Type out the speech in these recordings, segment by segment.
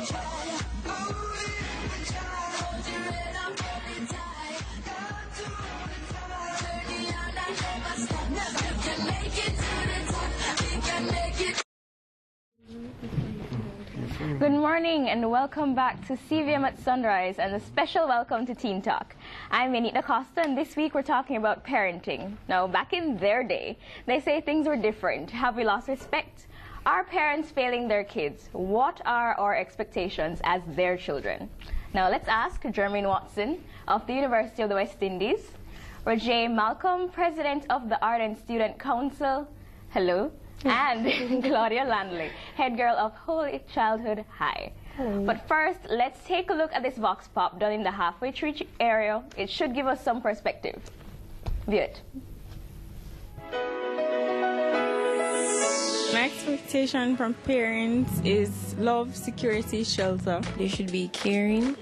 Good morning and welcome back to CVM at Sunrise and a special welcome to Teen Talk. I'm Anita Costa and this week we're talking about parenting. Now, back in their day, they say things were different. Have we lost respect? Are parents failing their kids? What are our expectations as their children? Now, let's ask Jermaine Watson of the University of the West Indies, Roger Malcolm, President of the Ardent Student Council, hello, and Claudia Landley, head girl of Holy Childhood High. Hello. But first, let's take a look at this vox pop done in the halfway tree area. It should give us some perspective. View it. My expectation from parents is love, security, shelter. They should be caring,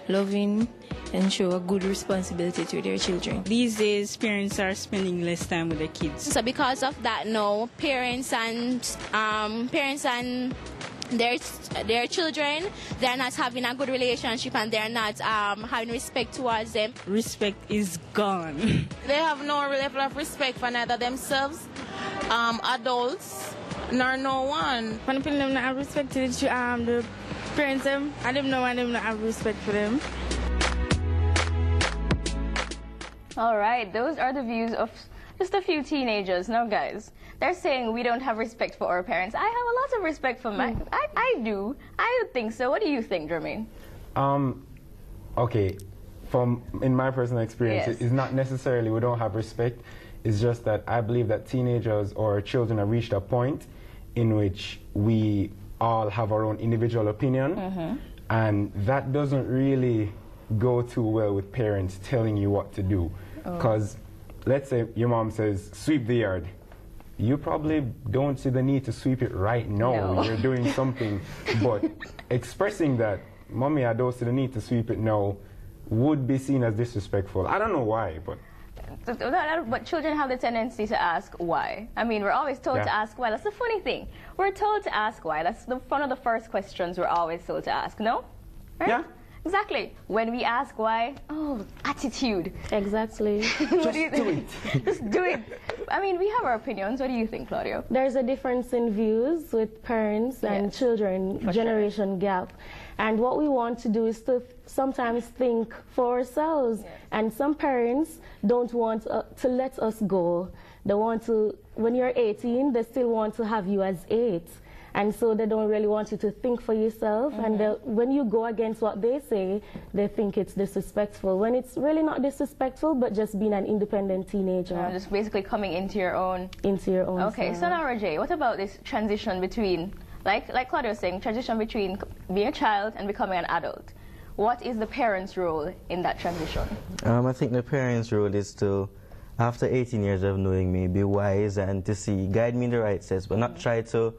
loving, and show a good responsibility to their children. These days, parents are spending less time with their kids. So because of that now, parents and their children, they're not having a good relationship and they're not having respect towards them. Respect is gone. They have no level of respect for neither themselves, adults, nor no one. When people don't have respect to the parents, I don't know why they don't have respect for them. All right, those are the views of just a few teenagers. Now, guys, they're saying we don't have respect for our parents. I have a lot of respect for my... I do. I would think so. What do you think, Jermaine? Okay, in my personal experience, Yes. it's not necessarily we don't have respect. It's just that I believe that teenagers or children have reached a point in which we all have our own individual opinion, and that doesn't really go too well with parents telling you what to do. Because let's say your mom says, sweep the yard. You probably don't see the need to sweep it right now. No. You're doing something. But expressing that, Mommy, I don't see the need to sweep it now, would be seen as disrespectful. I don't know why, but... But children have the tendency to ask why. I mean, we're always told to ask why. That's the funny thing. We're told to ask why. That's one of the first questions we're always told to ask, no? Right? Yeah. Exactly. When we ask why, oh, attitude. Exactly. What do you think? Just do it. I mean, we have our opinions. What do you think, Claudio? There's a difference in views with parents and children, generation gap. And what we want to do is to sometimes think for ourselves. Yes. And some parents don't want to let us go. They want to, when you're 18, they still want to have you as 8. And so they don't really want you to think for yourself. And when you go against what they say, they think it's disrespectful. When it's really not disrespectful, but just being an independent teenager. Just basically coming into your own. Into your own. Okay, so now, Roger, what about this transition between, like Claudia was saying, transition between being a child and becoming an adult? What is the parent's role in that transition? I think the parent's role is to, after 18 years of knowing me, be wise and to see, guide me in the right steps, but not try to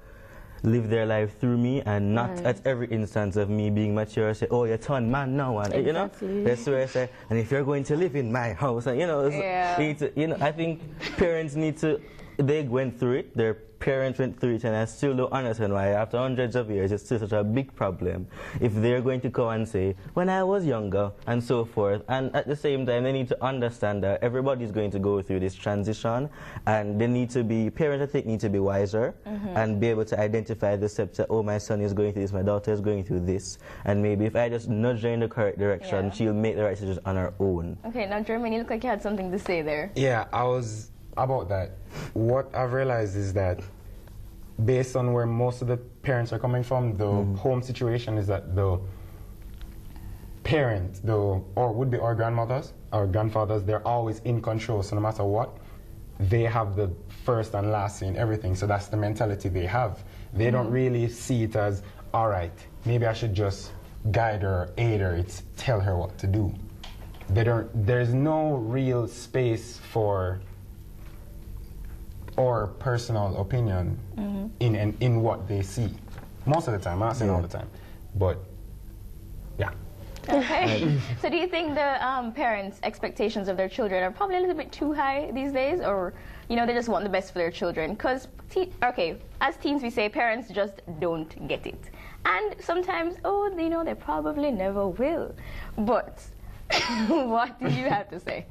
live their life through me and not at every instance of me being mature say, oh, you're turn man now, and you know, that's where I say, and if you're going to live in my house, and you know, I think parents need to, they went through it, their parents went through it, and I still don't understand why after hundreds of years it's still such a big problem if they're going to come and say, when I was younger, and so forth. And at the same time, they need to understand that everybody's going to go through this transition, and they need to be, parents I think need to be wiser and be able to identify the steps that, oh, my son is going through this, my daughter is going through this, and maybe if I just nudge her in the correct direction, she'll make the right decisions on her own. Okay, now Jermaine, you look like you had something to say there. Yeah, I was about that. What I've realized is that based on where most of the parents are coming from, the home situation is that the parent, or would be our grandmothers, our grandfathers, they're always in control. So no matter what, they have the first and last say in everything. So that's the mentality they have. They don't really see it as, all right, maybe I should just guide her, aid her, it's tell her what to do. There's no real space for or personal opinion in what they see. Most of the time, I'm not saying all the time, but yeah. Okay. So do you think the parents' expectations of their children are probably a little bit too high these days, or you know, they just want the best for their children? Because, okay, as teens we say parents just don't get it. And sometimes, oh, you know, they probably never will. But what do you have to say?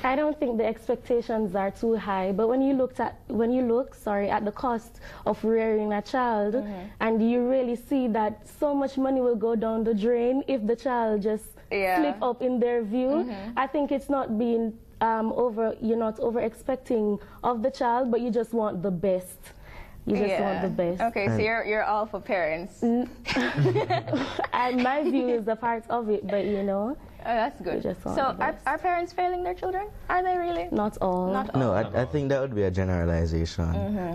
I don't think the expectations are too high, but when you look at the cost of rearing a child, and you really see that so much money will go down the drain if the child just slip up in their view, I think it's not being you're not over expecting of the child, but you just want the best. You just want the best. Okay, so you're all for parents. And my view is a part of it, but you know. Oh, that's good. So are parents failing their children? Are they really? Not all. Not all. No, I think that would be a generalization.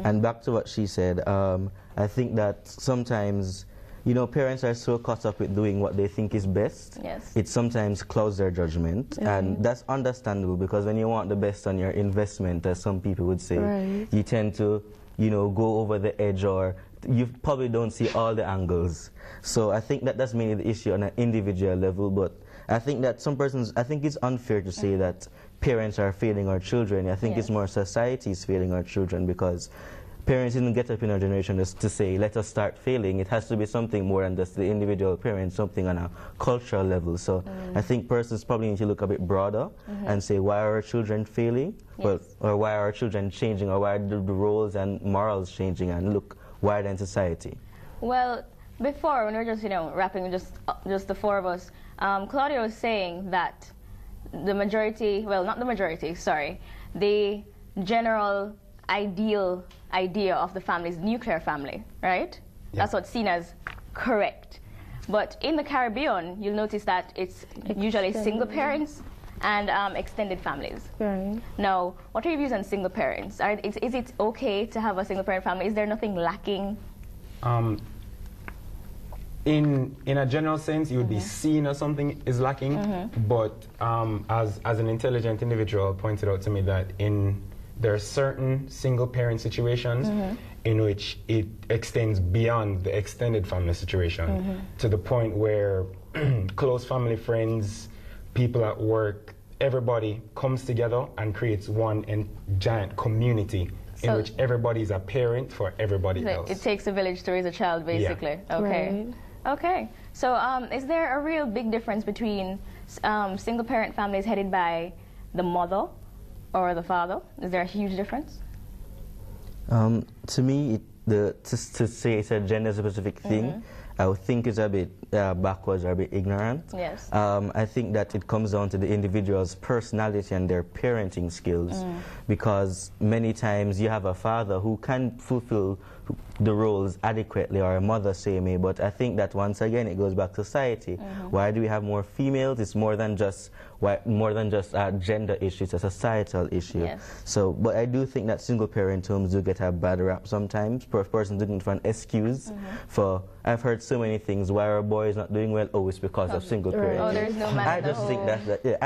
And back to what she said, I think that sometimes, you know, parents are so caught up with doing what they think is best. Yes. It sometimes clouds their judgment. And that's understandable, because when you want the best on your investment, as some people would say, you tend to, you know, go over the edge, or you probably don't see all the angles. So I think that that's mainly the issue on an individual level. But I think that I think it's unfair to say that parents are failing our children. I think it's more society is failing our children, because parents didn't get up in our generation just to say, let us start failing. It has to be something more than just the individual parent, something on a cultural level. So I think persons probably need to look a bit broader and say, why are our children failing? Well, or why are our children changing, or why are the roles and morals changing, and look wider in society? Well, before, when we were just, you know, wrapping just the four of us, Claudia was saying that the majority, well, not the majority, sorry, the general ideal idea of the family is nuclear family, right? That's what's seen as correct. But in the Caribbean, you'll notice that it's usually single parents and extended families. Right. Now, what are your views on single parents? Is it okay to have a single parent family? Is there nothing lacking? In a general sense, you would be seen as something is lacking, but as an intelligent individual pointed out to me that there are certain single parent situations in which it extends beyond the extended family situation to the point where close family, friends, people at work, everybody comes together and creates one giant community in which everybody is a parent for everybody else. It takes a village to raise a child, basically. Yeah. Okay. Right. Okay. So is there a real big difference between single parent families headed by the mother or the father? Is there a huge difference? To me, to say it's a gender-specific thing, I would think it's a bit backwards or a bit ignorant. Yes. I think that it comes down to the individual's personality and their parenting skills, because many times you have a father who can fulfill the roles adequately, or a mother, say me, but I think that once again it goes back to society. Why do we have more females? It's more than just a gender issue, it's a societal issue. Yes. So, but I do think that single parent homes do get a bad rap sometimes. Persons looking for an excuse for, I've heard so many things, why our boy is not doing well, oh, it's because of single parents. Oh, there's no man I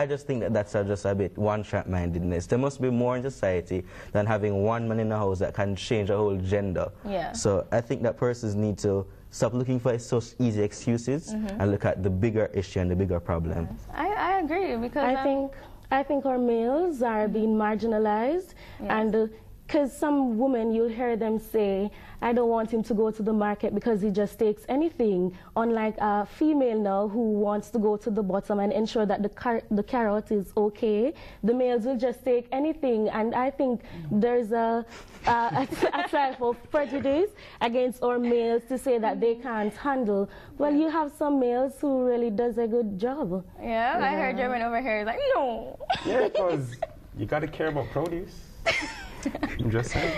just think that that's just a bit one-track mindedness. There must be more in society than having one man in the house that can change a whole gender. Yeah. So I think that persons need to stop looking for such easy excuses and look at the bigger issue and the bigger problem. Yes. I agree, because I think our males are being marginalized, and because some women, you'll hear them say, I don't want him to go to the market because he just takes anything. Unlike a female now who wants to go to the bottom and ensure that the carrot is okay, the males will just take anything. And I think there's a type of prejudice against our males to say that they can't handle. Well, you have some males who really does a good job. Yeah, I heard German over here like, no. Yeah, because you got to care about produce. I'm just saying.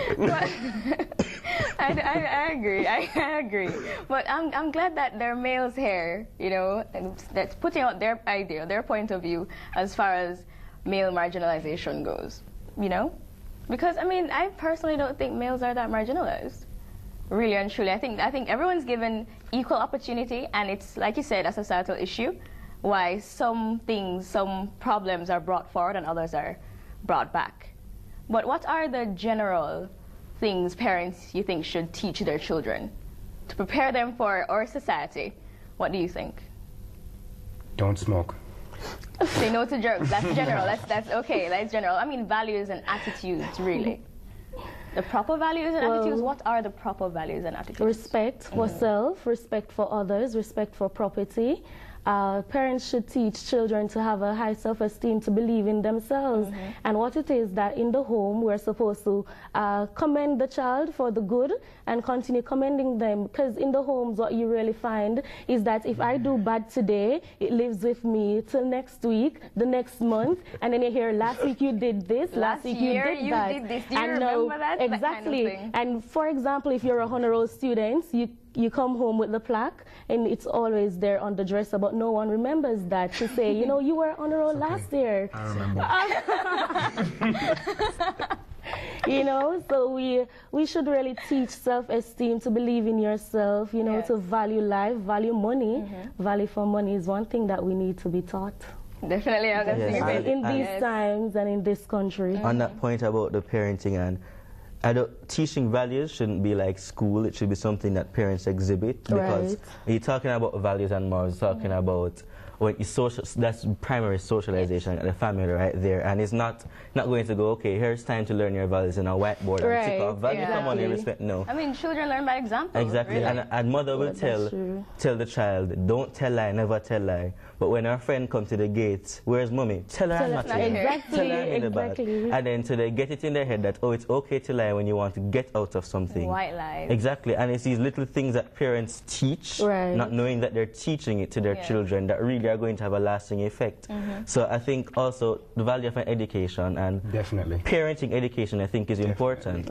I agree. I agree. But I'm glad that there are males here, you know, that's putting out their idea, their point of view as far as male marginalization goes, you know? Because, I mean, I personally don't think males are that marginalized, really and truly. I think everyone's given equal opportunity, and it's, like you said, a societal issue, why some problems are brought forward and others are brought back. But what are the general things parents you think should teach their children to prepare them for our society? What do you think? Don't smoke. Say no to drugs. That's general. That's okay. That's general. I mean, values and attitudes, really. The proper values and attitudes, what are the proper values and attitudes? Respect for self, respect for others, respect for property. Parents should teach children to have a high self-esteem, to believe in themselves. And what it is that in the home we're supposed to commend the child for the good and continue commending them, because in the homes what you really find is that if I do bad today, it lives with me till next week, the next month, and then you hear last week you did this, last week you did that. Did this. Do you remember that? Exactly. That kind of thing. And for example, if you're a honor roll student, you come home with the plaque and it's always there on the dresser, but no one remembers that to say, you know, you were on a roll last year. I remember. You know, so we should really teach self-esteem, to believe in yourself, you know, to value life, value money. Value for money is one thing that we need to be taught. Definitely, I'm going to say in these times and in this country. On that point about the parenting, and teaching values shouldn't be like school. It should be something that parents exhibit, because when you're talking about values and morals, talking about when you that's primary socialization at the family right there, and it's not going to go, okay, here's time to learn your values in a whiteboard and tick off value for money, respect. No. I mean, children learn by example. Exactly, really. and mother will tell the child, don't tell lie, never tell lie. But when our friend comes to the gate, where's mommy? Tell her I'm not here. Exactly, Tell her I'm in the bad. And then so they get it in their head that, oh, it's okay to lie when you want to get out of something. White lies. Exactly, and it's these little things that parents teach, not knowing that they're teaching it to their children, that really are going to have a lasting effect. So I think also the value of an education and parenting education, I think, is important.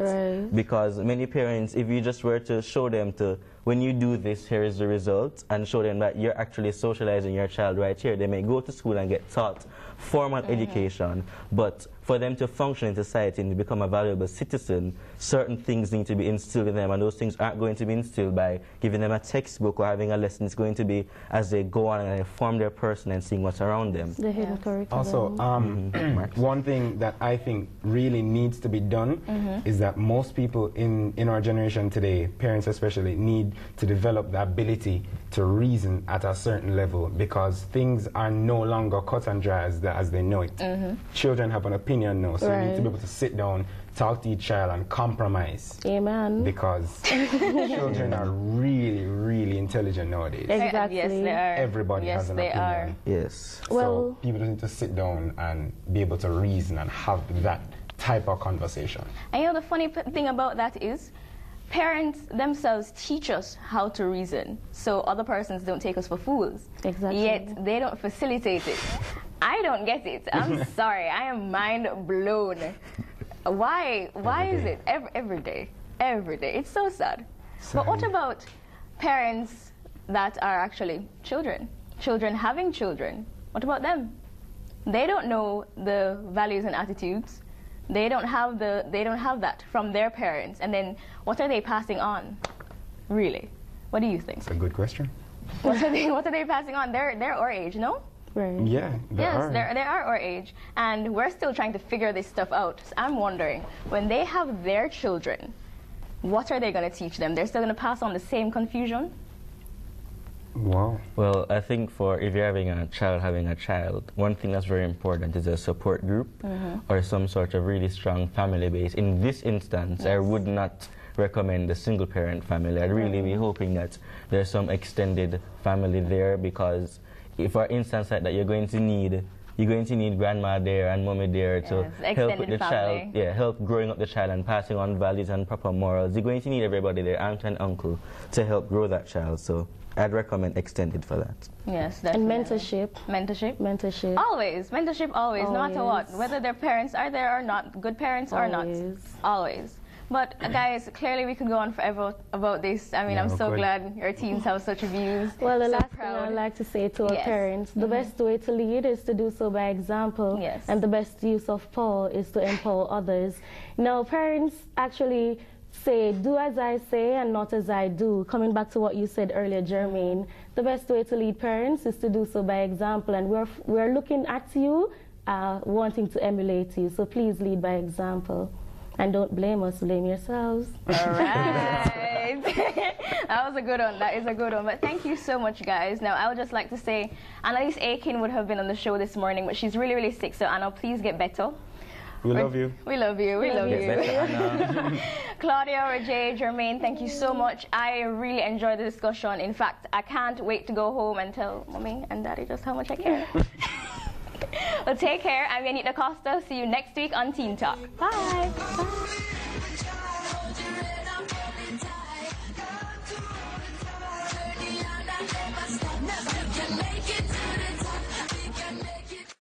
Because many parents, if you just were to show them to, when you do this, here is the result, and show them that you're actually socializing your child right here, they may go to school and get taught formal education, but for them to function in society and to become a valuable citizen, certain things need to be instilled in them, and those things aren't going to be instilled by giving them a textbook or having a lesson. It's going to be as they go on and they form their person and seeing what's around them. Also, one thing that I think really needs to be done is that most people in our generation today, parents especially, need to develop the ability to reason at a certain level, because things are no longer cut and dry as they know it. Children have an opinion now, so you need to be able to sit down, talk to each child and compromise. Amen. Because children are really, really intelligent nowadays. Exactly. Yes, they are. Everybody has an opinion. Are. Yes. So people just need to sit down and be able to reason and have that type of conversation. And you know, the funny thing about that is, parents themselves teach us how to reason, so other persons don't take us for fools. Exactly. Yet they don't facilitate it. I don't get it. I'm sorry. I am mind blown. Why is it every day? Every day. It's so sad. But what about parents that are actually children? Children having children. What about them? They don't know the values and attitudes. They don't have that from their parents. And then what are they passing on? Really? What do you think? That's a good question. What are they passing on? They're our age, no? Yeah, they are. They are our age, and we're still trying to figure this stuff out. So I'm wondering, when they have their children, what are they going to teach them? They're still going to pass on the same confusion? Wow. Well, I think if you're having a child, one thing that's very important is a support group or some sort of really strong family base. In this instance, I would not recommend the single parent family. I'd really be hoping that there's some extended family there, because if for instance like that, you're going to need grandma there and mommy there to help with the child, help growing up the child and passing on values and proper morals. You're going to need everybody there, aunt and uncle, to help grow that child. So I'd recommend extended for that. Yes, definitely. And mentorship. Mentorship. Always. Mentorship always, no matter what. Whether their parents are there or not, good parents or not. Always. But guys, clearly we could go on forever about this. I mean, I'm so glad your teens have such views. Well, the so last thing I'd like to say to our parents, the best way to lead is to do so by example. And the best use of power is to empower others. Now, parents actually say, do as I say and not as I do. Coming back to what you said earlier, Jermaine, the best way to lead parents is to do so by example. And we're looking at you, wanting to emulate you. So please lead by example. And don't blame us, blame yourselves. All right. That was a good one. That is a good one. But thank you so much, guys. Now, I would just like to say, Annalise Aiken would have been on the show this morning, but she's really, really sick. So, Anna, please get better. We love you. We love you. We love you. Anna. Claudia, Rajay, Jermaine, thank you so much. I really enjoyed the discussion. In fact, I can't wait to go home and tell Mommy and Daddy just how much I care. Well, take care. I'm Yanita Costa. See you next week on Teen Talk. Bye. Bye.